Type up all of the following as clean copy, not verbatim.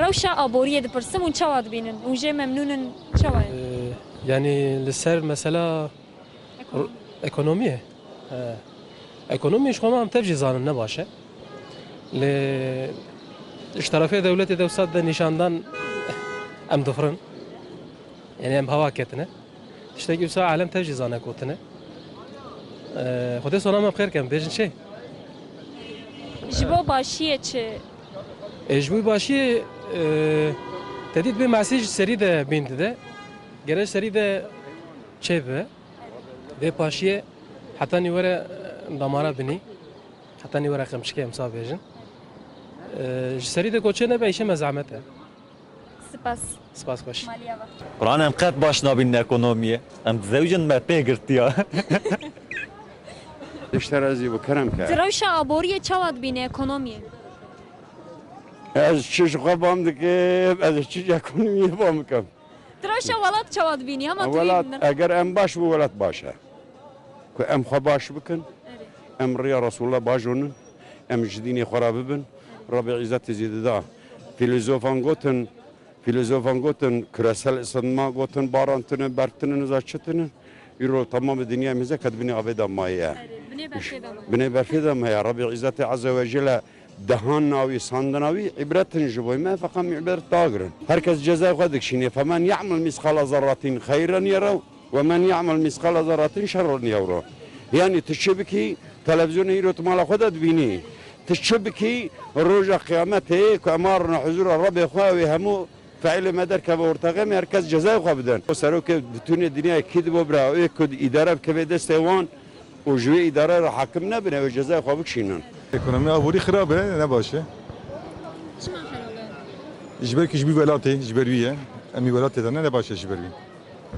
Rewşa aboriye dipirsim û çawa dibînin û jê memnûnin çawa ye? Yani li ser mesela ekonomiye. Ekonomiye şu an tev jî zanin ne baş e. Li ji tarafê devletê dewsat de nîşandan em difirin. Yani em heva ketine. Tiştekî wisa alem tev jî zane gotine. Xwedê sona me bixêr kem bêjin çê? Ji bo başiyê çi? Ji bo başiyê tedît bê mesîj serî de bîn dide. Gerek serî de çê be. Vê paşiyê heta nî were damara binî. Heta nî were xemşikê em sa bêjin. Ji serî de koçê nebe îşe me zehmet e. Spas. Spas baş. Maliye var. Kur'an em qet baş nabînin ekonomiye. Em zewcin me pê girtiya. اشترازي بكرم Di كا rewşa aboriye çawa dibîne ekonomiye? از چش قبام دكيب از چش ekonomiye بام كم Di rewşa welat çawa dibînî hema ولات dibînin. اگر ام باش بو ولات باشا كو ام خو باش بكن ام ريا رسول الله باجون ام جديني خراب بن ربي عزت زيد دا فيلوزوفان قوتن küresel ısınma قوتن بارانتن برتن نزاچتن يرو تمام الدنيا مزه كدبني ابدا مايا بني برفيدا ما يا ربي عزت عز وجل دهان ناوي صندناوي عبرة جبوي ما فقام عبرة طاغرن هركز جزاء خدك شيني فمن يعمل مثقال ذرة خيرا يرى ومن يعمل مثقال ذرة شرا يرى يعني تشبكي تلفزيون يرو تمال خدت بيني تشبكي روج قيامته كأمارنا حضور الرب اخوي همو فعل مدر كبه ارتقى مركز جزاء خبدن وسرو که بتون الدنيا كيد ببرا كد اداره كبه دستوان وجوي اداره را حاكم نبنه وجزاء خبك شينن Ekonomi aburi xirab e, ne baş e? Çima xerabe? Ji ber ki ji bî welatê, ji ber wî ye. Em ê welatê de ne baş e ji ber wî.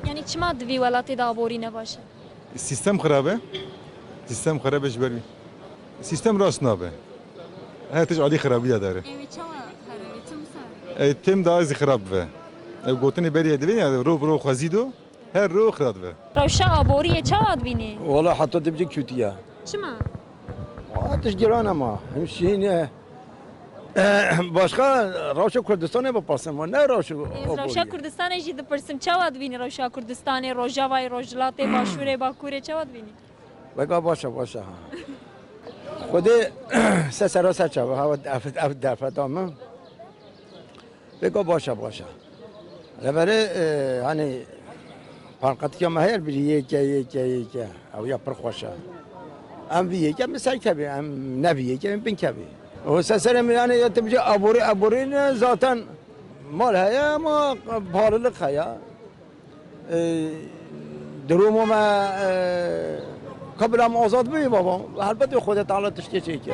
Yani çima divî welatê de aborî ne baş e? Sistem xirab e. Sistem xirab e ji ber wî. Sistem rast nabe. Her tij alî xirabiya dere. Ev çawa xerabe? Tim Tim da az xirab ve. Ev gotinê beriye divê ya ro xwezîdo her ro xirab ve. Rewşa aboriye çawa dibînî? والله حتى تبجي كوتيا Çima? آتش گران ما همشینه başka Ravşa Kürdistan'a baparsın ama ne Ravşa Rewşa Kurdistanê jî dipirsim çawa dibînî Rewşa Kurdistanê Rojavayê Rojhilatê Başûrê Bakurê çawa dibînî? Vega başa başa ha Xwedê se sera ser çava hava ev derfeta min Vega başa başa Levere hani Parqatiya me heye bir yeke ev ya pir xweşa Em viyeke mi ser kebî em neviyeke em bin kebî O seserem yani tabii abori ne zaten mal heye ama pahalılık heye. Durumuma kabul azad bi babam. Elbette Xuda Teala tişke çeke.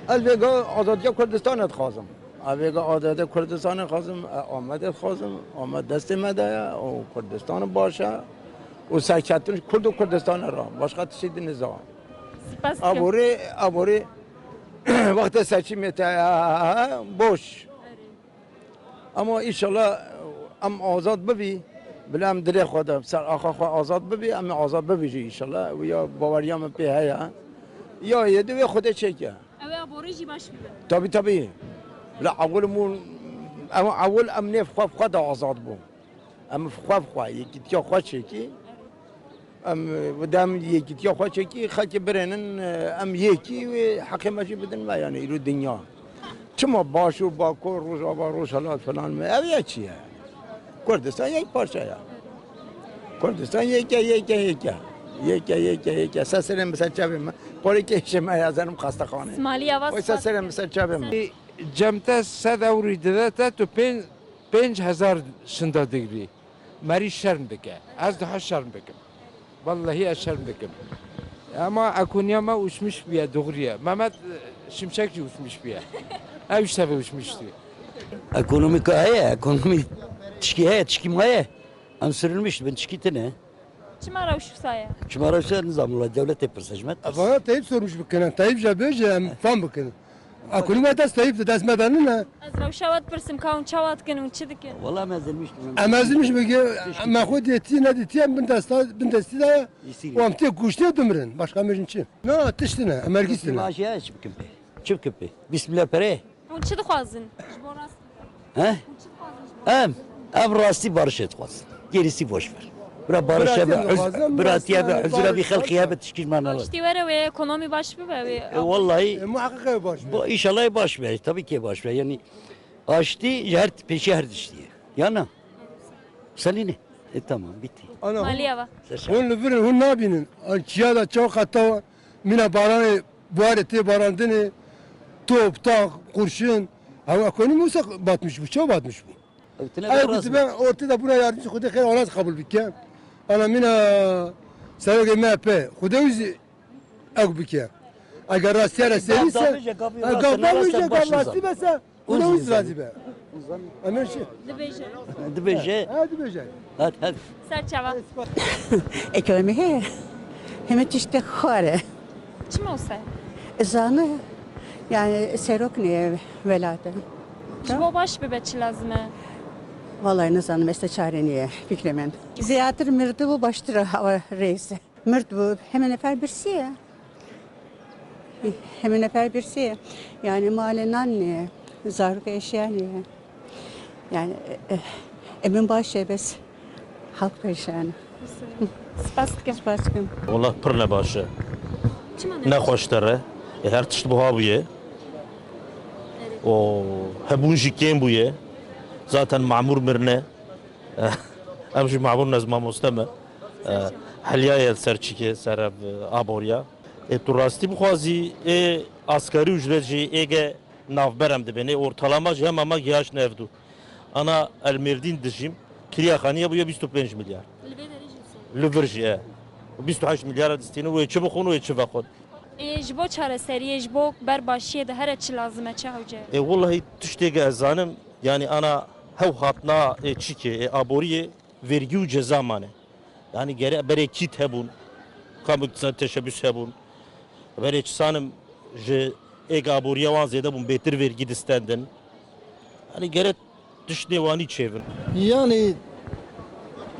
Elbette azadiya Kürdistan'ı xazım. Elbette azadiya Kürdistan'ı xazım. Ahmet xazım. Ahmet destime de o Kürdistan'ı başa. O serketin Kürdistan'ı ra. Başka tişi deniz ra. Spas. Abori Vakti seçim boş. Ama inşallah am azad bibi. Bilem direk Xuda ser axa azad bibi am azad bibi inşallah. Ve ya bavariyam pe haya. Ya yedi ve Xuda çeke. Ev abori jî baş bibe. Tabii. La avul mu ama avul am nef Xuda azad bu. Am Xuda yekit ya Xuda çeki. ام ودام یکی تیا خواه چکی خاکی برنن ام یکی و حکمشی بدن و یعنی ایرو دنیا چما باشو باکو روشالات فلان می اویا چیه کردستان یک پارچه یا کردستان یکی سسرم مثل چابیم پاری که شما یازنم خسته خانه İsmaili Yavaz و سسرم مثل چابیم Cem'te sed evri dedete tu 5000 şında digri. Meri şerm dike. Az daha şerm dikim. Vallahi eşerm dikim. Ama akunyama uçmuş bir ya doğruya. Mehmet Şimşekçi uçmuş bir ya. Ev işte uçmuştu. Ekonomik heye, ekonomi tişki heye, tişki maye. Am sürülmüş, ben tişkitine. Çima rewşu saye? Çumara şu nizamla devlet yapır secmet. Bana Tayyip sormuş bükene. Tayyip jabêje em fan bikin. Ekonomi dest Tayyip dest me benin ne? Ez rewşa wat pirsim kawun çawa dikin û çi dikin? Valla mezilmiştim. Em ezilmiş bige me xwe diyetiye ne diyetiye bin destî de o em tê kuştiye dimirin. Başka mejin çi? Na tiştine, emergîstine. Maaşı ya çıp küpe. Çıp küpe. Bismillah pere. Û çi dixwazin? Ji bo rast He? Em rastî barış etxwazin. Gerisi boş ver. Bira barışa ve biratiye ve huzura bir halkiye ve tişkilmanalar. İşte var ve ekonomi baş mı be? Vallahi Muhakkak baş. bu inşallah baş ver. Tabii ki baş ver. Yani açtı her peşi her dişti. Yana. Salini. Tamam bitti. Ana. Maliye var. Hun lübürün hun nabinin. Çiyada çok hatta mina baranı buhareti barandını top tak kurşun. Ama ekonomi olsa batmış bu. Çok batmış bu. Hayır bizi ben ortada buna yardımcı kudu kere ona kabul bikem. Ana mina sarı MHP kudu yüzü ak bikem. Eğer rastiyara seriyse gavdamayacak rastı mesela kudu yüzü razı be. Amen şey. Dibeje. Dibeje. Hadi becer. Hadi. Serçava. Ekonomi he. Hem tişte xare. Kim olsa? Zanı yani serok ne velade. Jibo baş bir beçi lazım. Vallahi ne zanım este çare niye fikremen. Ziyadır mirdi bu baştır hava reisi. Mird bu hemen nefer birsi. Hemen nefer birsi. Yani malen ne? Zaruk eşya ne? Yani emin başı bes halk perişan. Spastik. Spaskim. والله پر نباشه نخوشتره هر تشت بها بویه و هبون جی کم بویه zaten معمور مرنه امشي معمور نزما مستمع حلیای سرچیکه سر آبوریا تو راستی بخوازی asgari ücret ege navberem de beni ortalama hem ama yaş nevdu ana elmerdin dişim kiriyakhaniye bu 25 milyar Lüverji 28 milyar destini ve çabuk onu ve çabuk onu. Jibo çare seriye jibo berbaşiye de her açı lazım eçe hoca. Vallahi tüştege ezanım yani ana hev hatna çike aboriye vergi u ceza mane. Yani gere berekit hebun. Kamu iktisat teşebbüs hebun. Berek sanım je aboriye wan zede bun betir vergi distenden. Yani gere tüşnevani çevin. Yani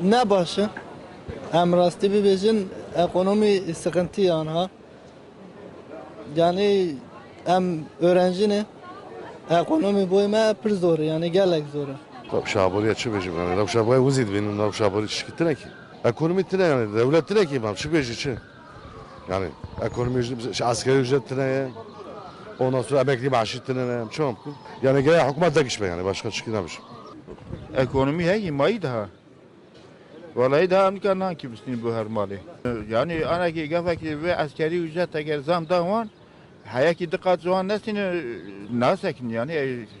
ne başı? Hem rastı bir bezin ekonomi sıkıntı yani. Yani hem öğrenci ne? Ekonomi boyuma pır zor yani gerek zor. Tabii şaboriye çi bejim yani. Tabii şaboriye uzid benim. Tabii şaboriye şirketi ne ki? Ekonomi tine yani. Devlet ne ki? Ben çi beji çi? Yani ekonomi asgari ücret tine ya. Ondan sonra emekli maaşı tine ne? Çoğum. Yani gene hükümet de geçme yani. Başka çıkınamış. Ekonomi है ये मई था vallahi daha amkan ne kimsin bu her mali yani ana ki gafa ki ve askeri ücret eğer zam da var hayaki dikkat zaman nesin nasakin yani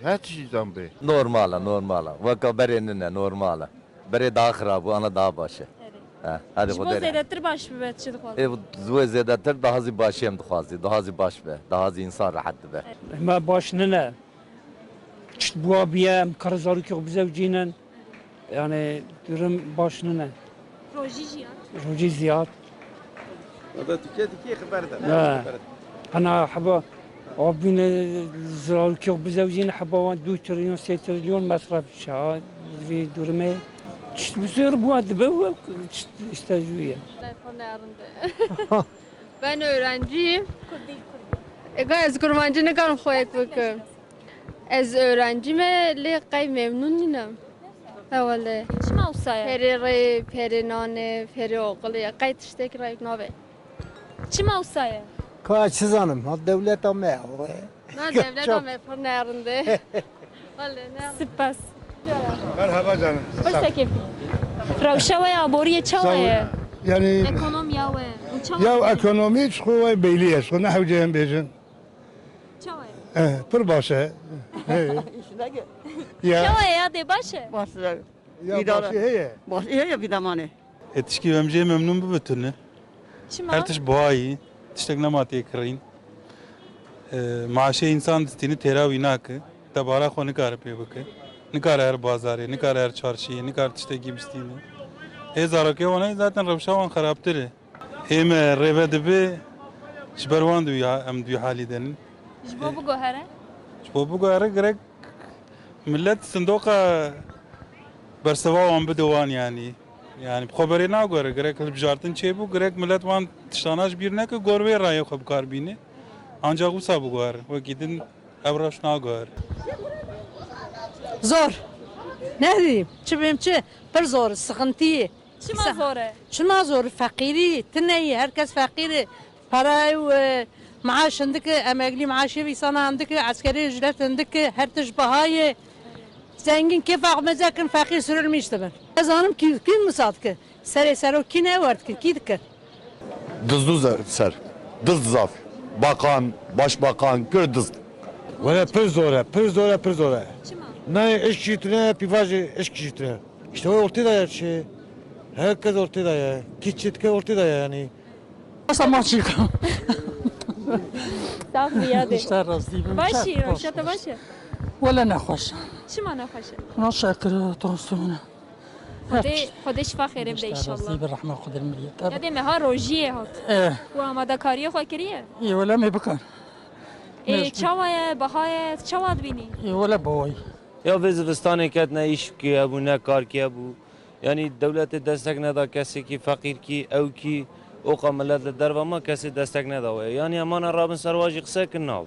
her şey zam be Normala. Vaka berenine normala. Bere daha kharabı ana daha başı. Hadi Jibo zedetir baş bir beçi de Zwe zedater daha zi başı hem dixwazi. Daha zi baş be. Daha zi insan rahat be. ما başını ne? Bu abiye karzarı ki bize cinen yani durum başını ne? Roji jiyat. Roji ziyad. هذا تكي خبر ده. أنا حبا abine zararı ki bize cinen حبا 2 trilyon 3 trilyon masraf şah ve durumu bu sefer bu adı bu işte juya. Ben öğrenciyim. Ez kurmancı ne kadar xoyak bakım. Ez öğrencime le qay memnunum. Vallahi. Çima usaya? Peri peri nane, peri oğlu. Qay tiştek rayk nave. Çima usaya? Kaç zanım? Ha devlet ama. Na devlet ama per nerinde. Vallahi ne? Spas. Merhaba canım. Hoş takip. Ravşava ya boriye çavaya. Yani Ekonomi ya ve. ya ekonomi çıkıyor beyliye. Sonra hevcem bejin. Çavaya. Pır başa. Ya. Çavaya ya de başı. Başlar. Ya başı heye. Baş ya bir zamane. Etişki ömce memnun bu bütünü. Çima? Her tiş boğayı. Tiştek namatiye kırayın. Maaşı insan distini teravi nakı. Tabara xo nikar pê bike. Nikar her bazarê, nikar her çarşiyê, nikar tiştekî bistîne. Hê zarokê wan zaten rewşa wan xerabtir e. Hê me rêve dibe ji ber wan em duyê halî denin. Jibo bu gohere? Ji bo biguhere girek millet sindoqa berseva wan bide wan yanî. Yani xeberê nagore girek hilbijartin çêbû girek millet wan tiştana ji bîr neke gor wê rayê xwe bikar bîne. Ancak wisa biguhere. Wekî din ev reş nagore. Zor. Ne diyeyim? Çi bir zor, sıkıntıyı. Çima zore? Çima zor, fakiri, tneyi, herkes fakiri. Parayı ve maaşındaki, emekli maaşı bir sana andaki, askeri ücretindeki, her tış bahayı. Zengin kif akmezekin, fakir sürülmüştü ben. Kazanım kim misat ki? Ser o ki ne vardı ki? Ki ki? Dızlı ser. Dız zaf. Bakan, başbakan, kör dız. Valla pır zor. Ne iş kitine, pivajı iş kitine. İşte o ortada ya şey. Herkes ortada ya. Kitçitke ortada yani. Samaçık. Sağ ziyade. İşte razıyım. Başı, roşata başı. Valla ne hoş. Çima ne hoşe? Naşakır dostumuna. خودش فخر بده انشالله برحمة خود المليت. یادی مه ها روزیه هات ايه و آماده کاری خو کریه ايه ولا ما بكر. ای چوای بهای چواد بینی ايه ولا بوي. یا وزستانی کت نه ایش کی ابو نه کار کی ابو یعنی دولت دستک ندا کسی کی فقیر کی او کی او قاملت در و ما کسی دستک ندا یعنی امان رابن سرواجی قصه کنه